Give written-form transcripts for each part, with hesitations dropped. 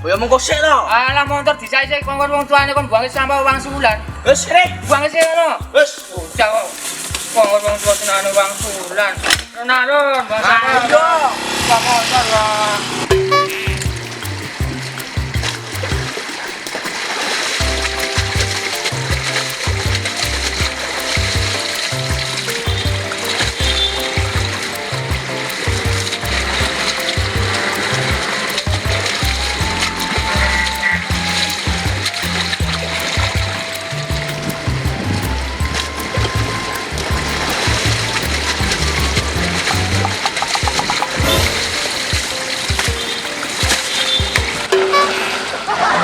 Ya mongko sik to. Alah motor dicai-cai kon wong tuane kon buange sampah uang sebulan. Wis rek. Buange sik ngono. Wis. Udah kok. Wong wong tua senane uang sebulan. Kenalon, Bang. Ayo. Pak motor lah.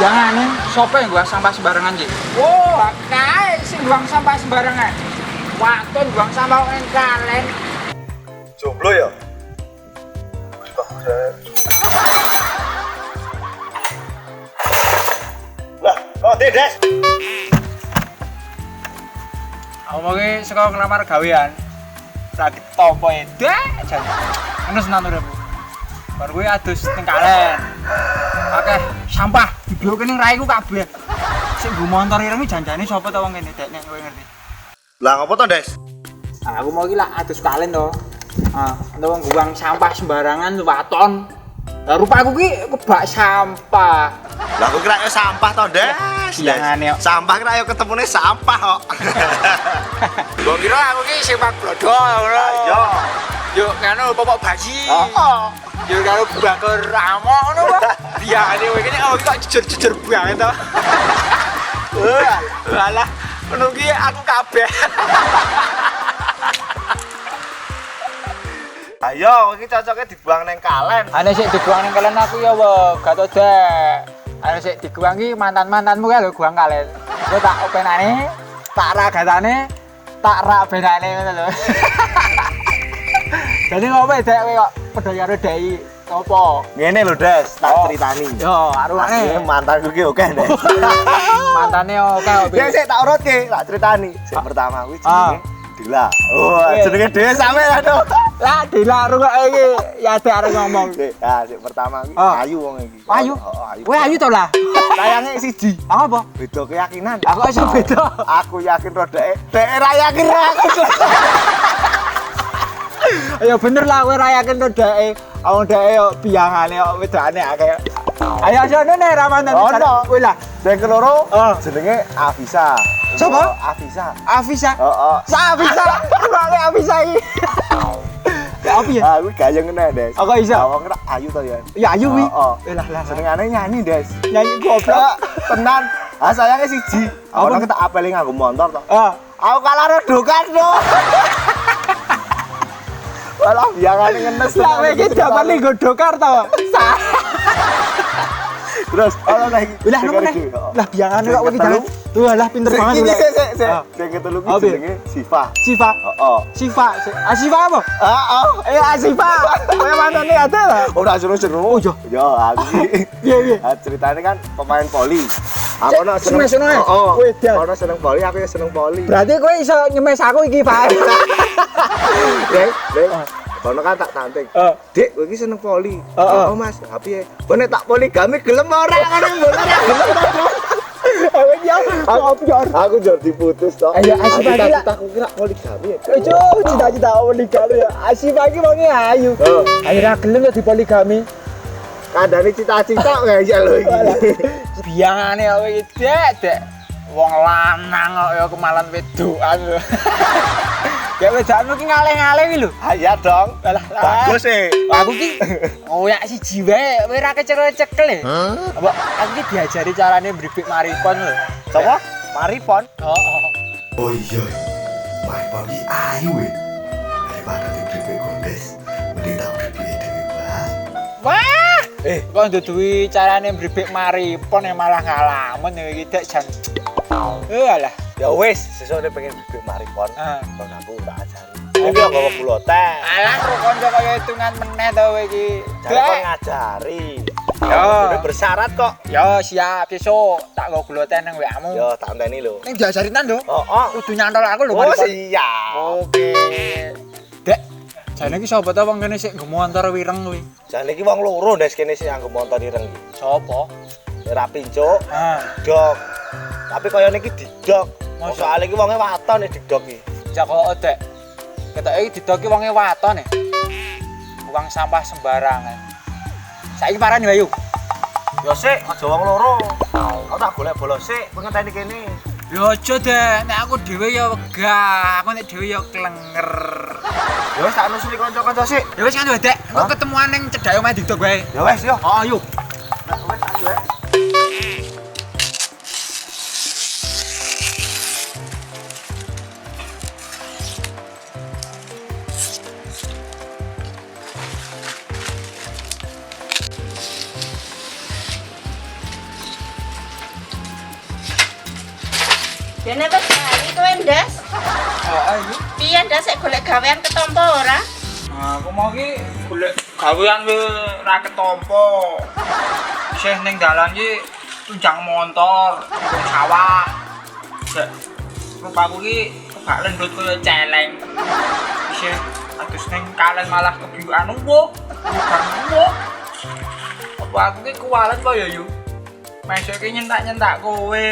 Jangan nih, siapa yang buang sampah sembarangan sih? Oh, kae sing buang sampah sembarangan. Waktu buang sampah nang kalen. Jomblo ya? Lah, kok Des? Aku mau ke sekolah ngelamar gawean. Lagi tompo ede, jan. Enes nang urip. Baru gue adus ning kalen. Oke, sampah dibloke ning raiku kabeh. Sing nggo motor ireng janjane sapa ta wong kene dekne kowe ngerti. Lah ngopo to, Des? Nah, aku mau iki lak adus kalen to. Ah, untuk wong buang sampah sembarangan waton. Lah rupaku ki kebak sampah. Lah aku kira sampah to, Des. Jangan, yuk. Sampah kira ayo ketemune sampah kok. Gua kira aku ki sepak blodo ngono. Yo. Yuk ngono popok bayi. Oh. Yuk karo bakar ramo ngono kok. Biane kowe kene oh kok jujur-jujur banget to. Walah, ngono ki aku kabeh. Ayo, iki cocoknya dibuang neng kalen. Ana sik dibuang ning kalen aku ya wae, gak tau dek. Ana sik dibuang ki mantan-mantanmu kae lho buang kalen. Kowe tak openane, tak ragatane, tak rak benane ngono lho. Jadi ngopo dek kowe kok padha karo dek opo? Ngene lho, Des, tak ceritani. Yo, arungane Asline mantanku ki oke, Des. mantane oke opo. Ya sik tak urutke, tak ceritani. Sing pertama kuwi jenenge Dila. Oh, jenenge dhewe sampe aduh. Lah dilarung kok iki ya dek arep ngomong. Nah, sing pertama kuwi Oh. ayu wong iki. Ayu? Heeh, ayu. Kowe ayu to lah. Sayange siji. Apa? Beda keyakinan. Aku iso beda. Aku yakin ro dek ra yakin ro aku. Ya bener lah kowe ra yakin to dek. Wong dek yo biangane kok wedane akeh. Ayo sono nek ra mantan Ono. kowe lah. Sing keloro Oh. jenenge Afisa. Sopo? Afisa. Afisa. Heeh. Sa Afisa. Kok Afisa iki? Ya apa ya? Ah, kuwi gayeng ngene, Des. Oh, kok iso? Wong kira ayu to ya. Ya ayu kuwi. Heeh. Lah lah. Senengane nyanyi, Des. Nyanyi goblok. Tenan. Ah, sayange siji. Apa? Ono tak apeli nganggo motor to. Ah. Aku kalah redukan to. Walah biangane ngenes. Lah kowe iki dapat ning godokar to. Sa. Terus ono lagi. Lah nopo nek? Lah biangane kok kowe iki jalan. Wah lah pinter banget. Iki sik. Ah. Sing ketelu Apa? ki jenenge Siva. Siva. Heeh. Siva. Siva apa? Heeh. Siva. Kowe mantane ada lah. Ora seru-seru. Oh, iya. Yo, aku iki. Iya. Ah, ceritanya kan pemain voli. Aku ono seneng. Semes-semes ya? Oh, Wedan. ono seneng voli, aku ya seneng voli. Berarti kowe iso nyemes aku iki, Pak. Dek. Kono kan tak tanting. Dik, kowe iki seneng voli. Heeh. Oh, Mas. Ha piye? Kowe nek tak poligami gelem ora ngono mboten gelem. Aku jor diputus toh. Ayo, asik lagi lah. Aku kira poligami. Ojo, cita-cita poligami ya. Asih pagi wonge ayu. Oh. Akhirnya gelem ya di poligami. Kandane cita-cita kaya lho iki. Biangane kowe iki, Dek. Wong lanang kok ya kemalan wedokan lho. Ya wedokanmu ki ngaleh-ngaleh iki lho. Iya dong. Alah, Bagus sih. Aku ki ngoyak siji wae, kowe ra kecekel e. Apa aku ki diajari carane bribik maripon lho. Coba maripon. Heeh. Oh iya, maripon ki ayu ya. Daripada dibribik kondes, mending tak bribik dhewe bae. Wah, kok nduduhi carane bribik maripon yang malah ngalamun ya iki Dek jan. Alah. Ya wis, sesuk nek pengen bribik maripon, Ah. kon aku tak ajari. Iki yo gawa kula teh. Alah kok kanca kaya hitungan meneh to kowe iki. Jare kon ngajari. Yo. Udah bersyarat kok. Yo siap besok tak nggo gula teh nang WA-mu. Yo, tak anteni lho. Ning diajari nang lho. Oh, oh. Kudu nyantol aku lho Oh, maripon. siap. Oke. Dek, Jane iki sapa ta wong kene sik nggo montor wireng kuwi? Jane iki wong loro ndes kene sing anggo montor ireng iki. Sapa? Ora pincuk, Ah, didok. Tapi kaya niki didok. Masa? Soale iki wonge waton didok iki. jakok dek. Ketoke iki didoki wonge waton e. Buang sampah sembarangan. Saiki parani Bayu. Ya sik, aja wong loro. Aku tak golek bolos sik, kowe ngenteni kene. Yo aja dek, nek aku dhewe ya wegah, aku nek dhewe ya klenger. Ya wis tak nusuli kanca-kanca sik. Ya wis kan dek, engko ketemuan ning cedhake omahe didok wae. Ya wis yo. Oh, ayo. Wis ayo wae. Dene wis bali kowe ndas. Oh, ayo. Piye ndas sik golek gawean ketompo ora? Nah, aku mau ki golek gawean we ra ketompo. Isih ning dalan ki tunjang motor, nang sawah. Sek rupaku ki kebak lendut koyo celeng. Isih adus ning kalen malah kebiukan uwo. Uwo. Apa aku ki kuwalet kaya yo. Mesuk ki nyentak-nyentak kowe.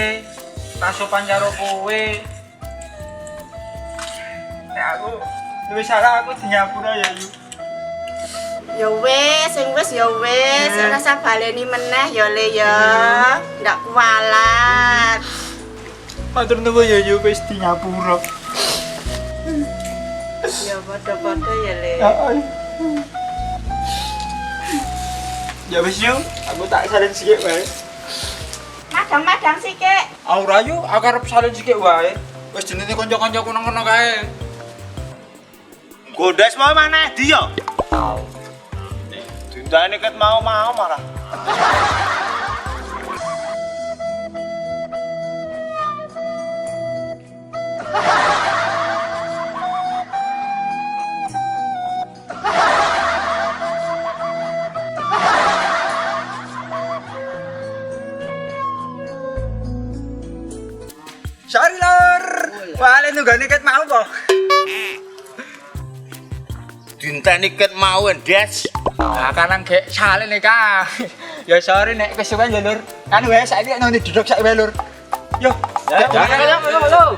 Kasopan karo kowe. Nek aku luwih salah aku dinyapura ya yu. Ya wis, sing wis ya wis, ora usah baleni meneh ya Le ya. Ndak kualat. Matur nuwun ya yu wis dinyapura. Ya padha-padha ya Le. Ya wis yu, aku tak salin sithik wae. Madang-madang sithik. Ora yu, aku arep salin sithik wae. Wis jenenge kanca-kancaku nang kono kae. Gondes mau maneh di yo. Dindane ket mau marah. Sorry lor. Wale nunggane ket mau kok. Dinteni ket mau ndes. Nah, kanang gek salin nek ka. Ya sorry nek kesuwen ya lur. Kan wae saiki nang duduk sak wae lur. Yo. Halo.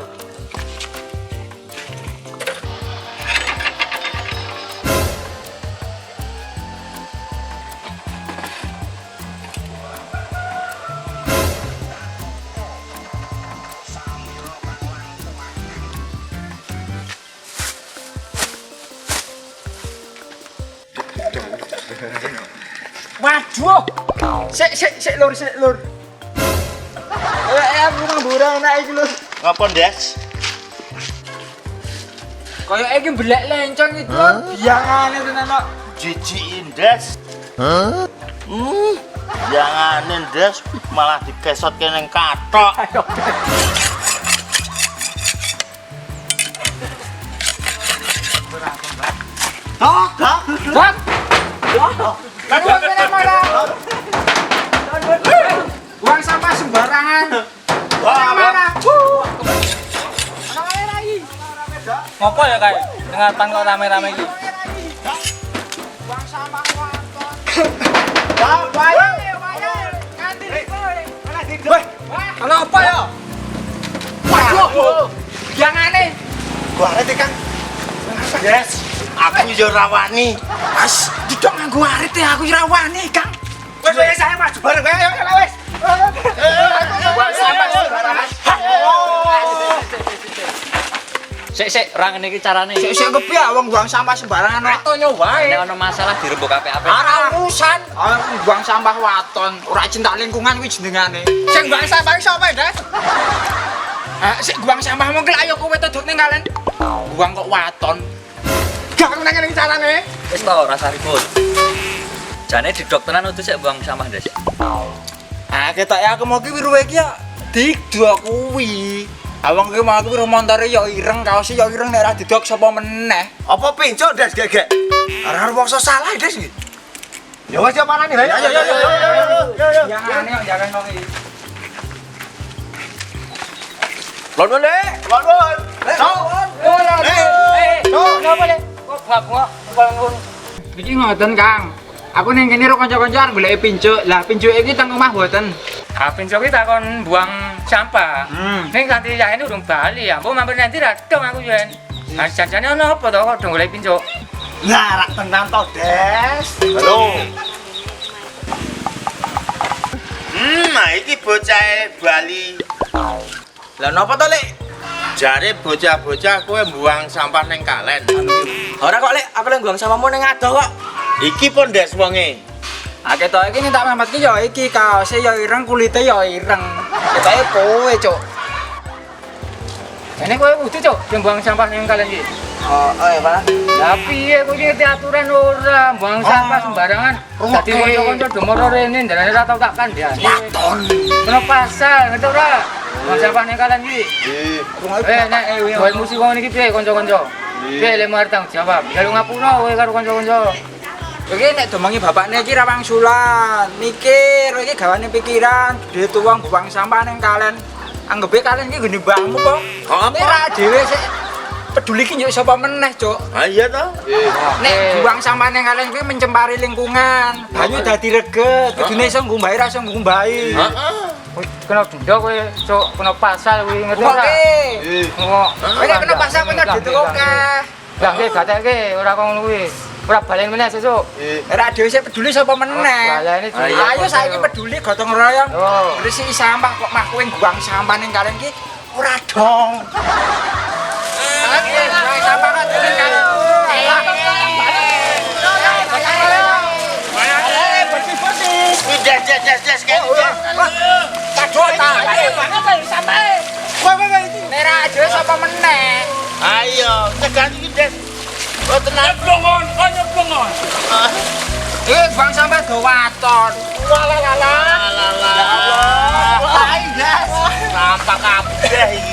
Waduh. Sik lur. Aku ngamburang nek iki lur. Ngapa ndes? Kaya iki mbelek lencong iki lur. Biangane tenan kok. Jijik ndes. Jangane ndes malah dikesot kene kathok. Ayo. Tok. Kan wong kene marah. Buang sampah sembarangan. Wah, Marah. Ngopo ya kae? Ngatan kok rame-rame iki. Buang sampah waton. wayang. Ganti kowe. Weh, Halo apa ya? Waduh. Biangane. gua arep Kang. Yes, aku yo rawani. Mas, didok nganggo arit ya aku ora wani, Kang. Wes saya maju bareng ayo wes. Buang sampah sembarangan. Sik, ora ngene iki carane. Sik kepiye wong buang sampah sembarangan waton wae. Nek ono masalah dirembuk apik-apik. Ora urusan. Buang sampah waton, ora cinta lingkungan kuwi jenengane. Sing buang sampah iki sapa, Des? Sik buang sampah mungkin ayo kowe todok ning kalen. Buang kok waton. Gak nang ngene carane. Wis to rasa ribut. Jane di dokteran udah sik buang sampah, Des. Ketoke aku mau ki wiruwe ki ya didok kuwi. Awang ki mau aku wiru montore ya ireng, kaose ya ireng nek ora didok sapa meneh. Apa pincuk ndes gegek? Arep wong salah ndes iki. Ya wes yo manani wae. Ayo. Jangan kok jangan kok iki. Lon. Napa le? Iki ngoten, Kang. Aku ning kene karo kanca-kancan golek pincuk. Lah pincuk iki teng omah mboten. Ah, pincuk iki takon buang sampah. Ning kanthi yaene urung bali ya. Mbok mampir nanti ra dong aku yen. Ah, janjane ono apa to kok dong golek pincuk? Lah, rak tenan to, Des. Halo. Iki bocah Bali. Lah napa to, Lek? Jare bocah-bocah kowe mbuang sampah ning kalen. Ora kok, Lek, aku lek buang samamu ning adoh kok. Iki pun Des wonge. Ah ketok iki tak mamatke ya iki kaose ya ireng kulite ya ireng. Ketoke kowe, Cuk. Ini kowe kudu cuk, yang buang sampah ning kalen iki. Oh, ya, Pak. Lah piye kowe iki ngerti aturan ora buang sampah sembarangan. Dadi kanca-kanca demoro rene ndarane ora tau tak kandhani. Waton. Kena pasal, ngerti ora? Buang sampah ning kalen iki. Nek kowe musi wong iki piye kanca-kanca? Piye lek mau tanggung jawab? Ya lu ngapura kowe karo kanca-kanca. Iki nek domangi bapakne iki ra wangsulan, mikir iki gawane pikiran, gede tuwang buang sampah ning kalen. Anggepe kalen iki gene mbahmu kok. Apa? Ora dhewe sik peduli ki yo sapa meneh, Cuk. Ah iya to? Nek buang sampah ning kalen kuwi mencemari lingkungan. Banyu dadi reget, kudune iso ngumbahi ra iso ngumbahi. Heeh. Kena denda kowe, cuk, kena pasal kowe ngerti ora? Kowe nek kena pasal kena ditukoke. Lah nggih gatekke ora kok ngono kuwi. Ora balen meneh sesuk. Ora dhewe sik peduli sapa meneh. Balene Ayo saiki peduli gotong royong. Oh. Bersih sampah kok mah kowe buang sampah ning kalen iki ora dong. Oke, buang sampah kok ning kalen. Des kene. Padha ta. Kowe nek ra dhewe sapa meneh. Ayo, tekan iki Des. Oh tenan. Nyemplungon. Buang sampah do waton. Ya Allah. Sampah kabeh iki.